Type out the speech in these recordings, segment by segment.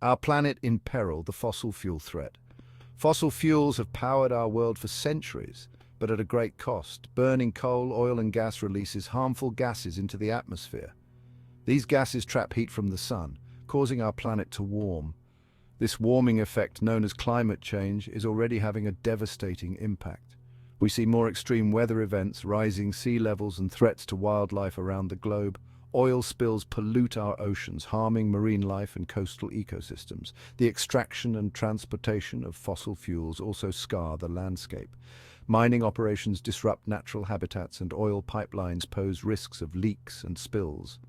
Our planet in peril, the fossil fuel threat. Fossil fuels have powered our world for centuries, but at a great cost. Burning coal, oil and gas releases harmful gases into the atmosphere. These gases trap heat from the sun, causing our planet to warm. This warming effect, known as climate change, is already having a devastating impact. We see more extreme weather events, rising sea levels and threats to wildlife around the globe. Oil spills pollute our oceans, harming marine life and coastal ecosystems. The extraction and transportation of fossil fuels also scar the landscape. Mining operations disrupt natural habitats and oil pipelines pose risks of leaks and spills.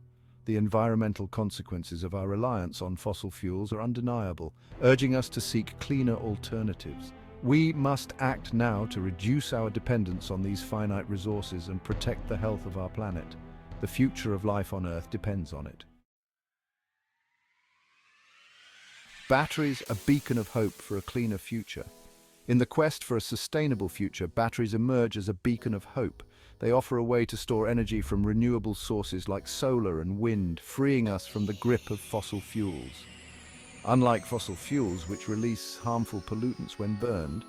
The environmental consequences of our reliance on fossil fuels are undeniable, urging us to seek cleaner alternatives. We must act now to reduce our dependence on these finite resources and protect the health of our planet. The future of life on Earth depends on it. Batteries, a beacon of hope for a cleaner future. In the quest for a sustainable future, batteries emerge as a beacon of hope. They offer a way to store energy from renewable sources like solar and wind, freeing us from the grip of fossil fuels. Unlike fossil fuels, which release harmful pollutants when burned,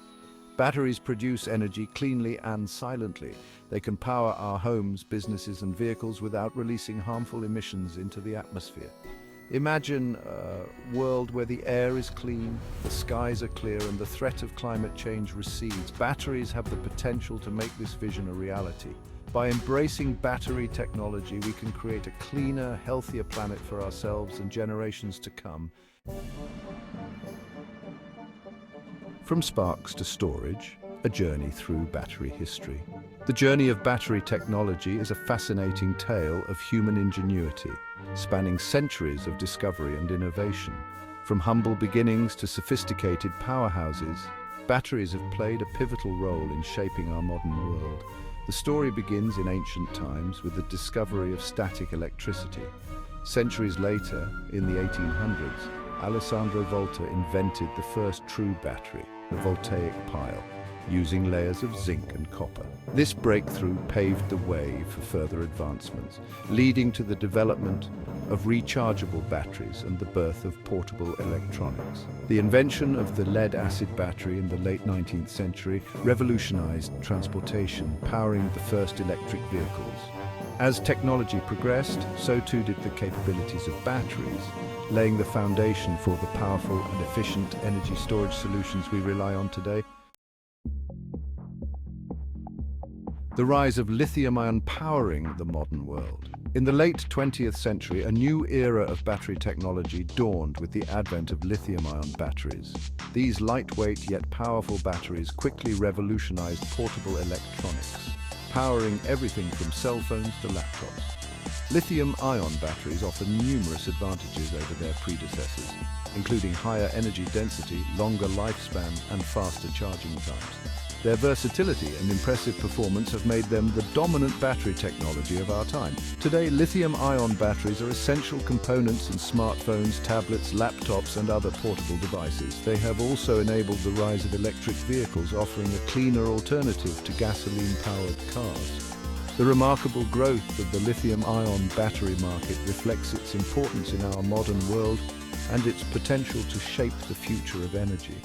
batteries produce energy cleanly and silently. They can power our homes, businesses and vehicles without releasing harmful emissions into the atmosphere. Imagine a world where the air is clean, the skies are clear and the threat of climate change recedes. Batteries have the potential to make this vision a reality. By embracing battery technology, we can create a cleaner, healthier planet for ourselves and generations to come. From sparks to storage, a journey through battery history. The journey of battery technology is a fascinating tale of human ingenuity, spanning centuries of discovery and innovation. From humble beginnings to sophisticated powerhouses, batteries have played a pivotal role in shaping our modern world. The story begins in ancient times with the discovery of static electricity. Centuries later, in the 1800s, Alessandro Volta invented the first true battery, the voltaic pile, using layers of zinc and copper. This breakthrough paved the way for further advancements, leading to the development of rechargeable batteries and the birth of portable electronics. The invention of the lead-acid battery in the late 19th century revolutionized transportation, powering the first electric vehicles. As technology progressed, so too did the capabilities of batteries, laying the foundation for the powerful and efficient energy storage solutions we rely on today. The rise of lithium-ion powering the modern world. In the late 20th century, a new era of battery technology dawned with the advent of lithium-ion batteries. These lightweight yet powerful batteries quickly revolutionized portable electronics, powering everything from cell phones to laptops. Lithium-ion batteries offer numerous advantages over their predecessors, including higher energy density, longer lifespan, and faster charging times. Their versatility and impressive performance have made them the dominant battery technology of our time. Today, lithium-ion batteries are essential components in smartphones, tablets, laptops, and other portable devices. They have also enabled the rise of electric vehicles, offering a cleaner alternative to gasoline-powered cars. The remarkable growth of the lithium-ion battery market reflects its importance in our modern world and its potential to shape the future of energy.